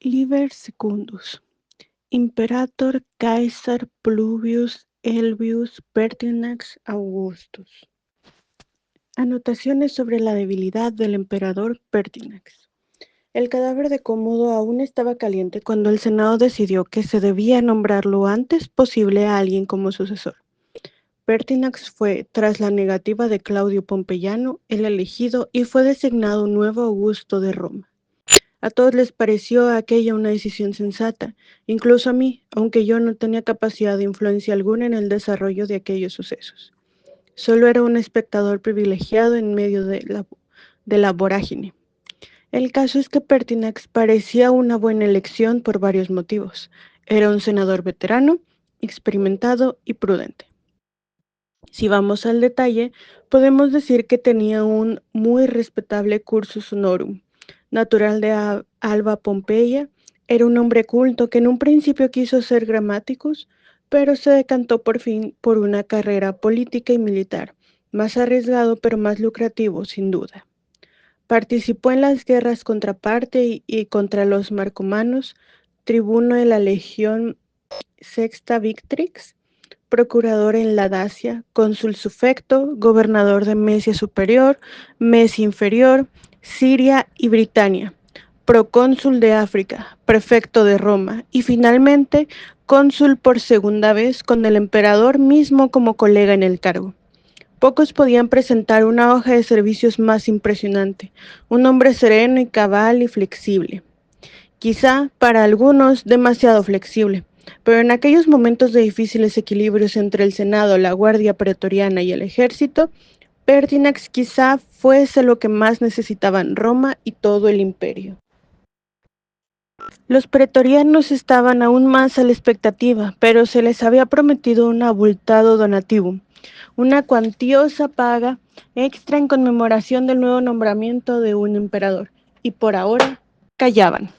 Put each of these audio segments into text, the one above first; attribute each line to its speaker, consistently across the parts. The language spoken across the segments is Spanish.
Speaker 1: Liber Secundus, Imperator Caesar Pluvius Elvius Pertinax Augustus. Anotaciones sobre la debilidad del emperador Pertinax. El cadáver de Cómodo aún estaba caliente cuando el Senado decidió que se debía nombrar lo antes posible a alguien como sucesor. Pertinax fue, tras la negativa de Claudio Pompeyano, el elegido y fue designado nuevo Augusto de Roma. A todos les pareció aquella una decisión sensata, incluso a mí, aunque yo no tenía capacidad de influencia alguna en el desarrollo de aquellos sucesos. Solo era un espectador privilegiado en medio de la vorágine. El caso es que Pertinax parecía una buena elección por varios motivos. Era un senador veterano, experimentado y prudente. Si vamos al detalle, podemos decir que tenía un muy respetable cursus honorum. Natural de Alba Pompeia, era un hombre culto que en un principio quiso ser gramáticus, pero se decantó por fin por una carrera política y militar, más arriesgado pero más lucrativo, sin duda. Participó en las guerras contra Parte y contra los marcomanos, tribuno de la Legión Sexta Victrix, procurador en la Dacia, cónsul sufecto, gobernador de Mesia Superior, Mesia Inferior, Siria y Britania, procónsul de África, prefecto de Roma y finalmente cónsul por segunda vez con el emperador mismo como colega en el cargo. Pocos podían presentar una hoja de servicios más impresionante, un hombre sereno y cabal y flexible. Quizá para algunos demasiado flexible, pero en aquellos momentos de difíciles equilibrios entre el Senado, la Guardia Pretoriana y el Ejército, Pertinax quizá fuese lo que más necesitaban Roma y todo el imperio. Los pretorianos estaban aún más a la expectativa, pero se les había prometido un abultado donativo, una cuantiosa paga extra en conmemoración del nuevo nombramiento de un emperador, y por ahora callaban.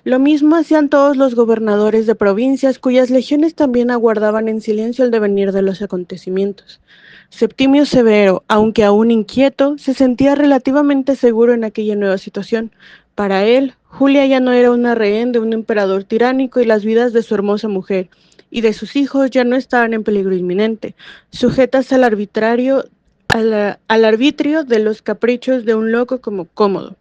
Speaker 1: Lo mismo hacían todos los gobernadores de provincias, cuyas legiones también aguardaban en silencio el devenir de los acontecimientos. Septimio Severo, aunque aún inquieto, se sentía relativamente seguro en aquella nueva situación. Para él, Julia ya no era una rehén de un emperador tiránico y las vidas de su hermosa mujer y de sus hijos ya no estaban en peligro inminente, sujetas al al arbitrio de los caprichos de un loco como Cómodo.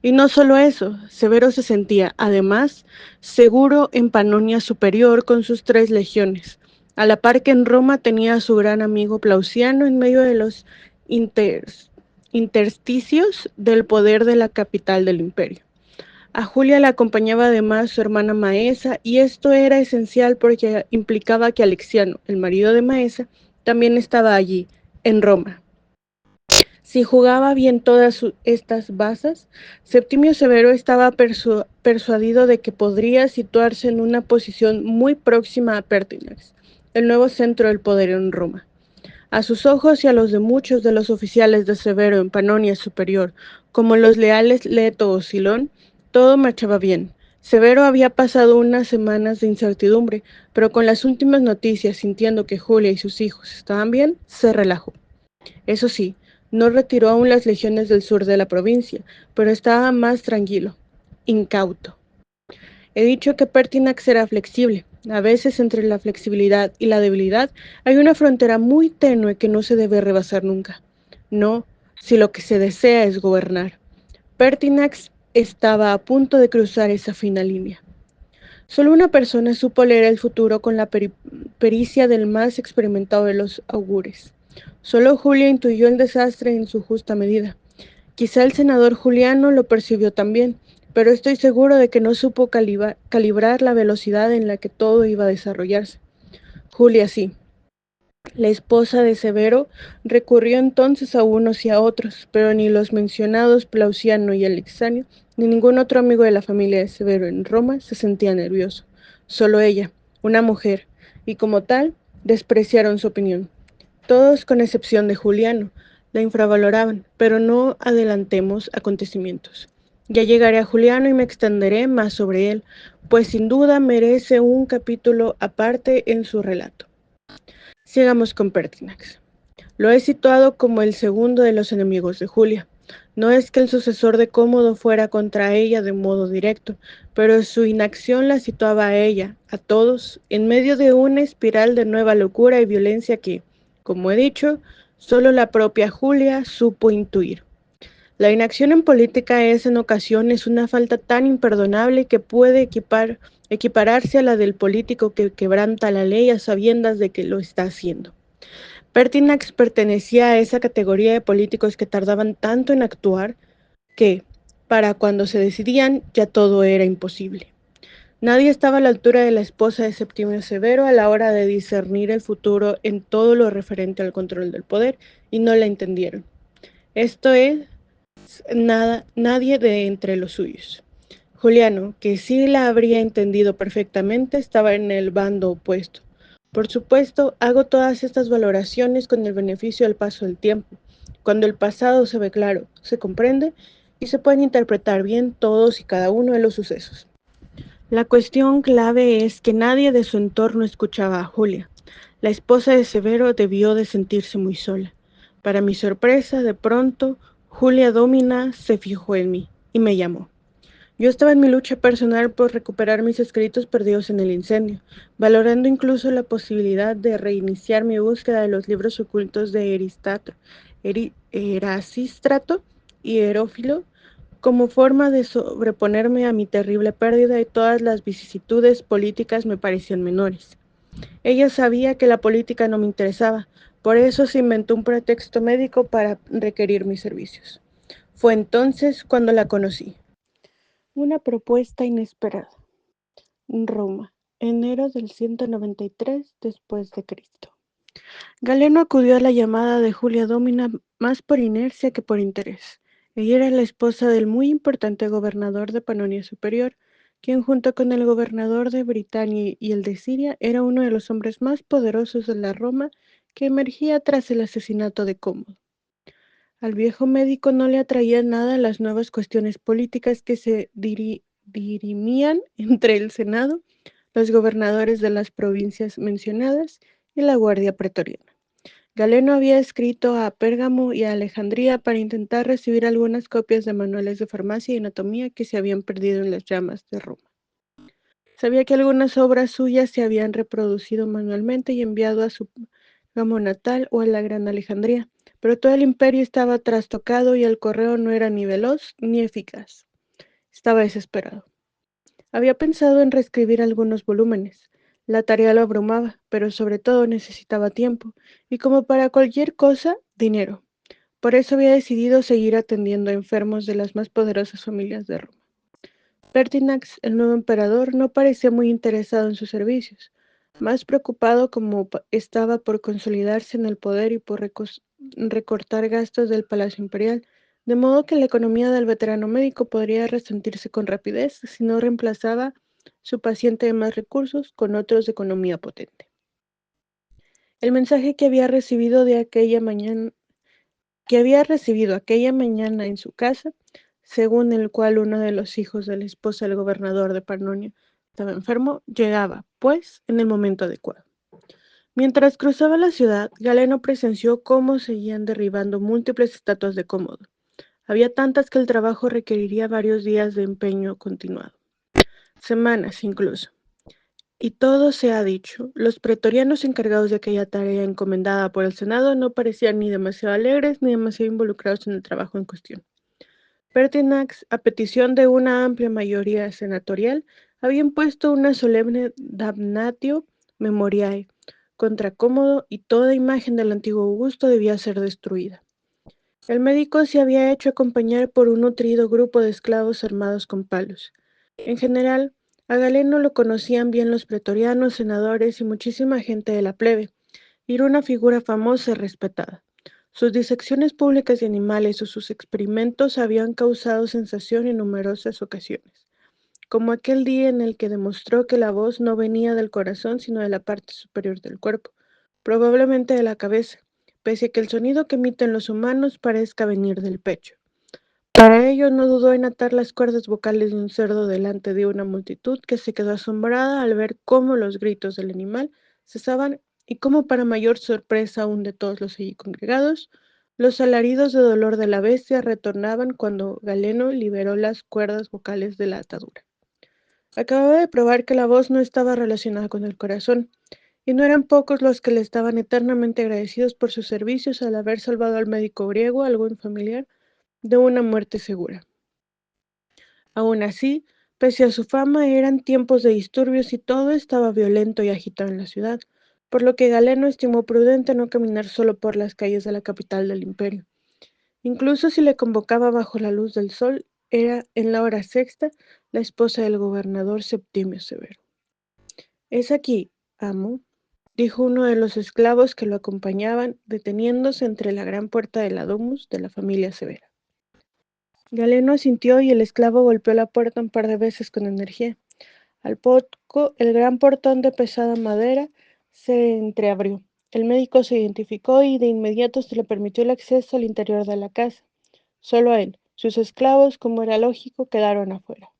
Speaker 1: Y no solo eso, Severo se sentía, además, seguro en Panonia Superior con sus 3 legiones, a la par que en Roma tenía a su gran amigo Plauciano en medio de los intersticios del poder de la capital del imperio. A Julia la acompañaba además su hermana Maesa, y esto era esencial porque implicaba que Alexiano, el marido de Maesa, también estaba allí, en Roma. Si jugaba bien todas estas bazas, Septimio Severo estaba persuadido de que podría situarse en una posición muy próxima a Pertinax, el nuevo centro del poder en Roma. A sus ojos y a los de muchos de los oficiales de Severo en Panonia Superior, como los leales Leto o Silón, todo marchaba bien. Severo había pasado unas semanas de incertidumbre, pero con las últimas noticias, sintiendo que Julia y sus hijos estaban bien, se relajó. Eso sí, no retiró aún las legiones del sur de la provincia, pero estaba más tranquilo, incauto. He dicho que Pertinax era flexible. A veces entre la flexibilidad y la debilidad hay una frontera muy tenue que no se debe rebasar nunca. No, si lo que se desea es gobernar. Pertinax estaba a punto de cruzar esa fina línea. Solo una persona supo leer el futuro con la pericia del más experimentado de los augures. Solo Julia intuyó el desastre en su justa medida. Quizá el senador Juliano lo percibió también, pero estoy seguro de que no supo calibrar la velocidad en la que todo iba a desarrollarse. Julia sí. La esposa de Severo recurrió entonces a unos y a otros, pero ni los mencionados Plauciano y Alexanio, ni ningún otro amigo de la familia de Severo en Roma se sentía nervioso. Solo ella, una mujer, y como tal, despreciaron su opinión. Todos, con excepción de Juliano, la infravaloraban, pero no adelantemos acontecimientos. Ya llegaré a Juliano y me extenderé más sobre él, pues sin duda merece un capítulo aparte en su relato. Sigamos con Pertinax. Lo he situado como el segundo de los enemigos de Julia. No es que el sucesor de Cómodo fuera contra ella de modo directo, pero su inacción la situaba a ella, a todos, en medio de una espiral de nueva locura y violencia que, como he dicho, solo la propia Julia supo intuir. La inacción en política es en ocasiones una falta tan imperdonable que puede equipararse a la del político que quebranta la ley a sabiendas de que lo está haciendo. Pertinax pertenecía a esa categoría de políticos que tardaban tanto en actuar que, para cuando se decidían, ya todo era imposible. Nadie estaba a la altura de la esposa de Septimio Severo a la hora de discernir el futuro en todo lo referente al control del poder y no la entendieron. Esto es, nadie de entre los suyos. Juliano, que sí la habría entendido perfectamente, estaba en el bando opuesto. Por supuesto, hago todas estas valoraciones con el beneficio del paso del tiempo, cuando el pasado se ve claro, se comprende y se pueden interpretar bien todos y cada uno de los sucesos. La cuestión clave es que nadie de su entorno escuchaba a Julia. La esposa de Severo debió de sentirse muy sola. Para mi sorpresa, de pronto, Julia Domina se fijó en mí y me llamó. Yo estaba en mi lucha personal por recuperar mis escritos perdidos en el incendio, valorando incluso la posibilidad de reiniciar mi búsqueda de los libros ocultos de Erasístrato y Herófilo, como forma de sobreponerme a mi terrible pérdida, y todas las vicisitudes políticas me parecían menores. Ella sabía que la política no me interesaba, por eso se inventó un pretexto médico para requerir mis servicios. Fue entonces cuando la conocí. Una propuesta inesperada. Roma, enero del 193 después de Cristo. Galeno acudió a la llamada de Julia Domina más por inercia que por interés. Ella era la esposa del muy importante gobernador de Panonia Superior, quien junto con el gobernador de Britania y el de Siria era uno de los hombres más poderosos de la Roma que emergía tras el asesinato de Cómodo. Al viejo médico no le atraían nada las nuevas cuestiones políticas que se dirimían entre el Senado, los gobernadores de las provincias mencionadas y la Guardia Pretoriana. Galeno había escrito a Pérgamo y a Alejandría para intentar recibir algunas copias de manuales de farmacia y anatomía que se habían perdido en las llamas de Roma. Sabía que algunas obras suyas se habían reproducido manualmente y enviado a su Pérgamo natal o a la Gran Alejandría, pero todo el imperio estaba trastocado y el correo no era ni veloz ni eficaz. Estaba desesperado. Había pensado en reescribir algunos volúmenes. La tarea lo abrumaba, pero sobre todo necesitaba tiempo, y como para cualquier cosa, dinero. Por eso había decidido seguir atendiendo a enfermos de las más poderosas familias de Roma. Pertinax, el nuevo emperador, no parecía muy interesado en sus servicios, más preocupado como estaba por consolidarse en el poder y por recortar gastos del Palacio Imperial, de modo que la economía del veterano médico podría resentirse con rapidez si no reemplazaba su paciente de más recursos con otros de economía potente. El mensaje que había recibido aquella mañana en su casa, según el cual uno de los hijos de la esposa del gobernador de Pannonia estaba enfermo, llegaba, pues, en el momento adecuado. Mientras cruzaba la ciudad, Galeno presenció cómo seguían derribando múltiples estatuas de Cómodo. Había tantas que el trabajo requeriría varios días de empeño continuado, semanas incluso. Y todo se ha dicho, los pretorianos encargados de aquella tarea encomendada por el Senado no parecían ni demasiado alegres ni demasiado involucrados en el trabajo en cuestión. Pertinax, a petición de una amplia mayoría senatorial, había impuesto una solemne damnatio memoriae contra Cómodo y toda imagen del antiguo Augusto debía ser destruida. El médico se había hecho acompañar por un nutrido grupo de esclavos armados con palos. En general, a Galeno lo conocían bien los pretorianos, senadores y muchísima gente de la plebe, y era una figura famosa y respetada. Sus disecciones públicas de animales o sus experimentos habían causado sensación en numerosas ocasiones, como aquel día en el que demostró que la voz no venía del corazón sino de la parte superior del cuerpo, probablemente de la cabeza, pese a que el sonido que emiten los humanos parezca venir del pecho. Para ello no dudó en atar las cuerdas vocales de un cerdo delante de una multitud que se quedó asombrada al ver cómo los gritos del animal cesaban y cómo, para mayor sorpresa aún de todos los allí congregados, Los alaridos de dolor de la bestia retornaban cuando Galeno liberó las cuerdas vocales de la atadura. Acababa de probar que la voz no estaba relacionada con el corazón, y no eran pocos los que le estaban eternamente agradecidos por sus servicios al haber salvado al médico griego, algún familiar, de una muerte segura. Aún así, pese a su fama, eran tiempos de disturbios y todo estaba violento y agitado en la ciudad, por lo que Galeno estimó prudente no caminar solo por las calles de la capital del imperio. Incluso si le convocaba bajo la luz del sol, era en la hora sexta la esposa del gobernador Septimio Severo. «Es aquí, amo», dijo uno de los esclavos que lo acompañaban, deteniéndose entre la gran puerta de la domus de la familia Severa. Galeno asintió y el esclavo golpeó la puerta un par de veces con energía. Al poco, el gran portón de pesada madera se entreabrió. El médico se identificó y de inmediato se le permitió el acceso al interior de la casa. Solo a él. Sus esclavos, como era lógico, quedaron afuera.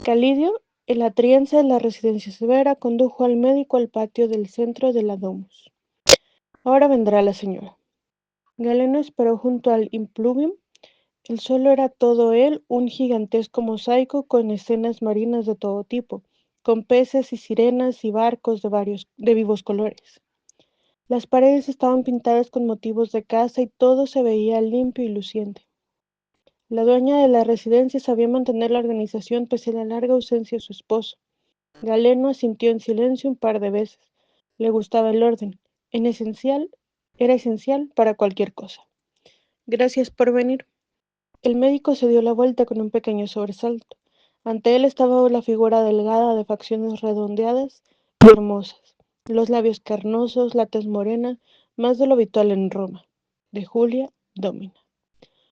Speaker 1: Calidio, el ateniense de la residencia Severa, condujo al médico al patio del centro de la domus. Ahora vendrá la señora. Galeno esperó junto al impluvium. El suelo era todo él un gigantesco mosaico con escenas marinas de todo tipo, con peces y sirenas y barcos de vivos colores. Las paredes estaban pintadas con motivos de caza y todo se veía limpio y luciente. La dueña de la residencia sabía mantener la organización pese a la larga ausencia de su esposo. Galeno asintió en silencio un par de veces. Le gustaba el orden. Era esencial para cualquier cosa. «Gracias por venir». El médico se dio la vuelta con un pequeño sobresalto. Ante él estaba la figura delgada de facciones redondeadas y hermosas, los labios carnosos, la tez morena, más de lo habitual en Roma, de Julia Domina.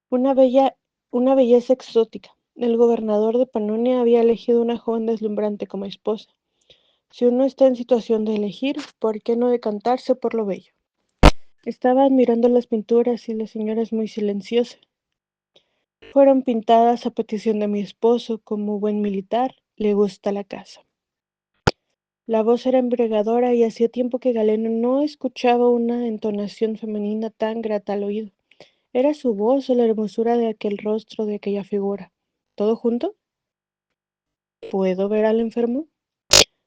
Speaker 1: Una belleza exótica. El gobernador de Panonia había elegido una joven deslumbrante como esposa. Si uno está en situación de elegir, ¿por qué no decantarse por lo bello? Estaba admirando las pinturas y la señora es muy silenciosa. Fueron pintadas a petición de mi esposo, como buen militar, le gusta la caza. La voz era embriagadora y hacía tiempo que Galeno no escuchaba una entonación femenina tan grata al oído. ¿Era su voz o la hermosura de aquel rostro, de aquella figura? ¿Todo junto? ¿Puedo ver al enfermo?,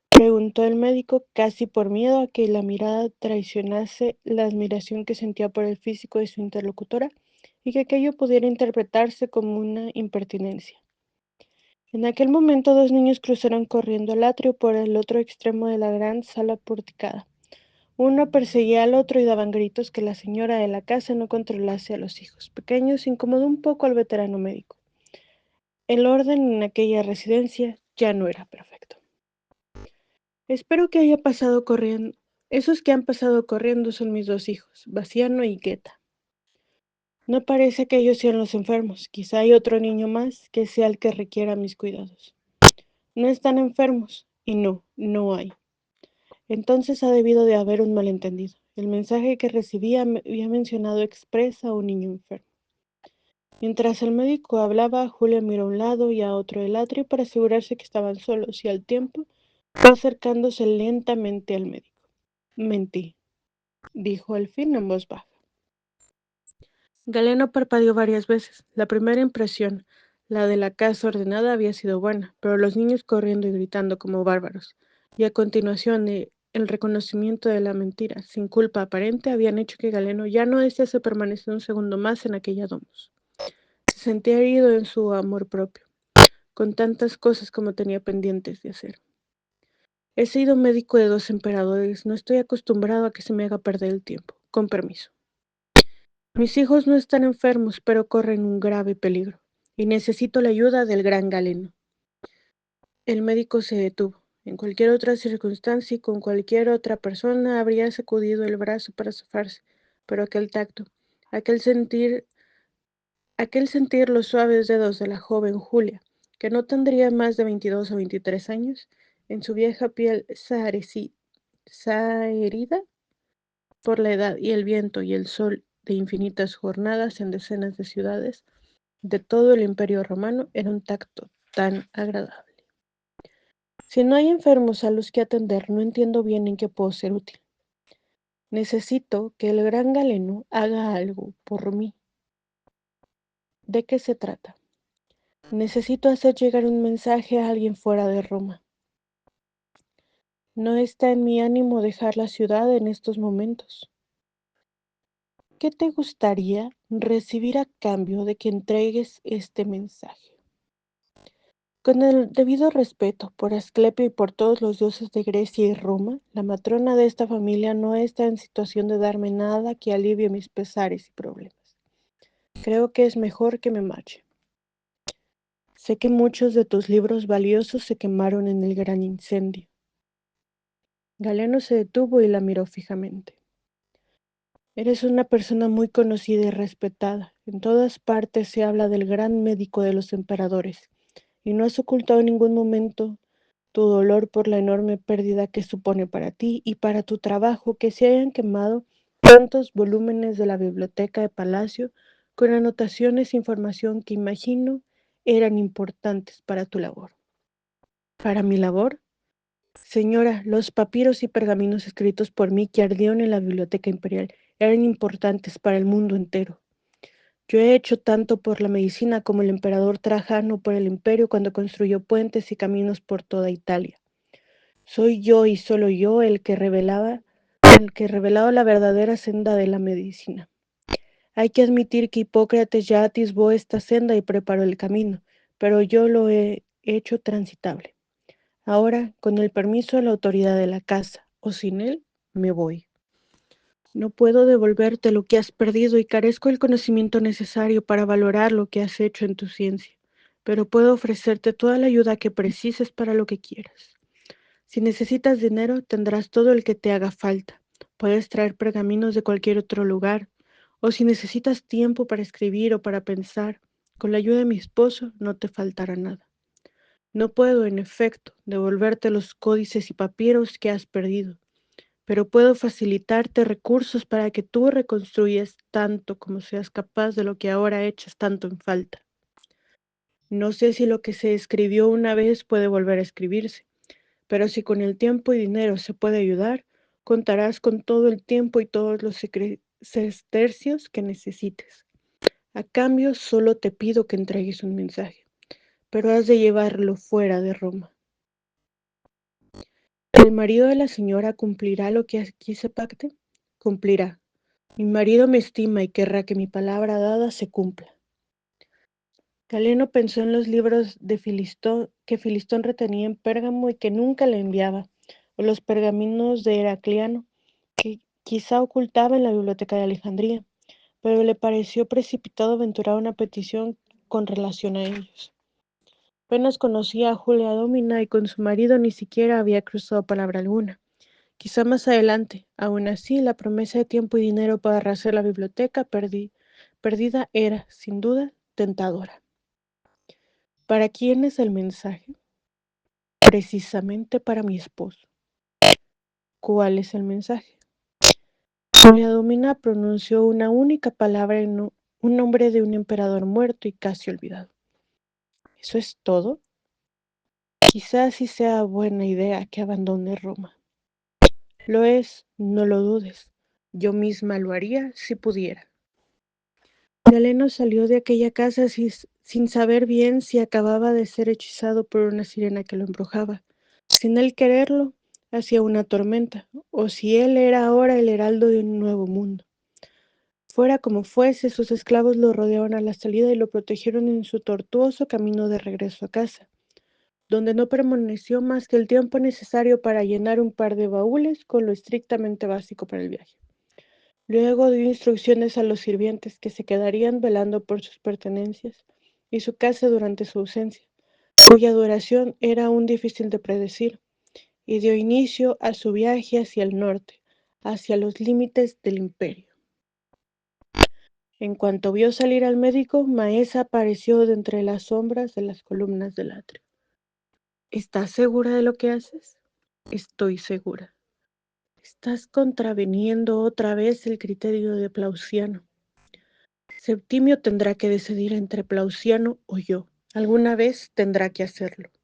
Speaker 1: preguntó el médico, casi por miedo a que la mirada traicionase la admiración que sentía por el físico de su interlocutora y que aquello pudiera interpretarse como una impertinencia. En aquel momento 2 niños cruzaron corriendo el atrio por el otro extremo de la gran sala porticada. Uno perseguía al otro y daban gritos que la señora de la casa no controlase a los hijos pequeños. Incomodó un poco al veterano médico. El orden en aquella residencia ya no era perfecto. «Espero que haya pasado corriendo. Esos que han pasado corriendo son mis 2 hijos, Bassiano y Geta. No parece que ellos sean los enfermos. Quizá hay otro niño más que sea el que requiera mis cuidados». «No están enfermos». «Y no hay». Entonces ha debido de haber un malentendido. El mensaje que recibía había mencionado expresa a un niño enfermo. Mientras el médico hablaba, Julia miró a un lado y a otro del atrio para asegurarse que estaban solos y al tiempo fue acercándose lentamente al médico. «Mentí», dijo al fin en voz baja. Galeno parpadeó varias veces. La primera impresión, la de la casa ordenada, había sido buena, pero los niños corriendo y gritando como bárbaros, y a continuación el reconocimiento de la mentira, sin culpa aparente, habían hecho que Galeno ya no desease permanecer un segundo más en aquella domus. Se sentía herido en su amor propio, con tantas cosas como tenía pendientes de hacer. «He sido médico de 2 emperadores, no estoy acostumbrado a que se me haga perder el tiempo. Con permiso». «Mis hijos no están enfermos, pero corren un grave peligro, y necesito la ayuda del gran Galeno». El médico se detuvo. En cualquier otra circunstancia y con cualquier otra persona habría sacudido el brazo para zafarse, pero aquel tacto, aquel sentir los suaves dedos de la joven Julia, que no tendría más de 22 o 23 años, en su vieja piel saherida por la edad y el viento y el sol de infinitas jornadas en decenas de ciudades de todo el Imperio Romano, era un tacto tan agradable. «Si no hay enfermos a los que atender, no entiendo bien en qué puedo ser útil». Necesito que el gran Galeno haga algo por mí. ¿De qué se trata? Necesito hacer llegar un mensaje a alguien fuera de Roma. No está en mi ánimo dejar la ciudad en estos momentos. ¿Qué te gustaría recibir a cambio de que entregues este mensaje? Con el debido respeto por Asclepio y por todos los dioses de Grecia y Roma, la matrona de esta familia no está en situación de darme nada que alivie mis pesares y problemas. Creo que es mejor que me marche. Sé que muchos de tus libros valiosos se quemaron en el gran incendio. Galeno se detuvo y la miró fijamente. Eres una persona muy conocida y respetada. En todas partes se habla del gran médico de los emperadores, y no has ocultado en ningún momento tu dolor por la enorme pérdida que supone para ti y para tu trabajo que se hayan quemado tantos volúmenes de la biblioteca de Palacio con anotaciones e información que imagino eran importantes para tu labor. ¿Para mi labor? Señora, los papiros y pergaminos escritos por mí que ardieron en la biblioteca imperial eran importantes para el mundo entero. Yo he hecho tanto por la medicina como el emperador Trajano por el imperio cuando construyó puentes y caminos por toda Italia. Soy yo y solo yo el que revelaba la verdadera senda de la medicina. Hay que admitir que Hipócrates ya atisbó esta senda y preparó el camino, pero yo lo he hecho transitable. Ahora, con el permiso de la autoridad de la casa, o sin él, me voy. No puedo devolverte lo que has perdido y carezco del conocimiento necesario para valorar lo que has hecho en tu ciencia, pero puedo ofrecerte toda la ayuda que precises para lo que quieras. Si necesitas dinero, tendrás todo el que te haga falta. Puedes traer pergaminos de cualquier otro lugar, o si necesitas tiempo para escribir o para pensar, con la ayuda de mi esposo no te faltará nada. No puedo, en efecto, devolverte los códices y papiros que has perdido, pero puedo facilitarte recursos para que tú reconstruyas tanto como seas capaz de lo que ahora echas tanto en falta. No sé si lo que se escribió una vez puede volver a escribirse, pero si con el tiempo y dinero se puede ayudar, contarás con todo el tiempo y todos los sestercios que necesites. A cambio, solo te pido que entregues un mensaje, pero has de llevarlo fuera de Roma. ¿El marido de la señora cumplirá lo que aquí se pacte? Cumplirá. Mi marido me estima y querrá que mi palabra dada se cumpla. Galeno pensó en los libros de Filistón que Filistón retenía en Pérgamo y que nunca le enviaba, o los pergaminos de Heracliano, que quizá ocultaba en la biblioteca de Alejandría, pero le pareció precipitado aventurar una petición con relación a ellos. Apenas conocía a Julia Domina y con su marido ni siquiera había cruzado palabra alguna. Quizá más adelante, aún así, la promesa de tiempo y dinero para rehacer la biblioteca perdida era, sin duda, tentadora. ¿Para quién es el mensaje? Precisamente para mi esposo. ¿Cuál es el mensaje? Julia Domina pronunció una única palabra en un nombre de un emperador muerto y casi olvidado. ¿Eso es todo? Quizás sí sea buena idea que abandone Roma. Lo es, no lo dudes. Yo misma lo haría si pudiera. Galeno salió de aquella casa sin saber bien si acababa de ser hechizado por una sirena que lo embrujaba, sin él quererlo, hacia una tormenta, o si él era ahora el heraldo de un nuevo mundo. Fuera como fuese, sus esclavos lo rodearon a la salida y lo protegieron en su tortuoso camino de regreso a casa, donde no permaneció más que el tiempo necesario para llenar un par de baúles con lo estrictamente básico para el viaje. Luego dio instrucciones a los sirvientes que se quedarían velando por sus pertenencias y su casa durante su ausencia, cuya duración era aún difícil de predecir, y dio inicio a su viaje hacia el norte, hacia los límites del imperio. En cuanto vio salir al médico, Maesa apareció de entre las sombras de las columnas del atrio. ¿Estás segura de lo que haces? Estoy segura. Estás contraviniendo otra vez el criterio de Plauciano. Septimio tendrá que decidir entre Plauciano o yo. Alguna vez tendrá que hacerlo.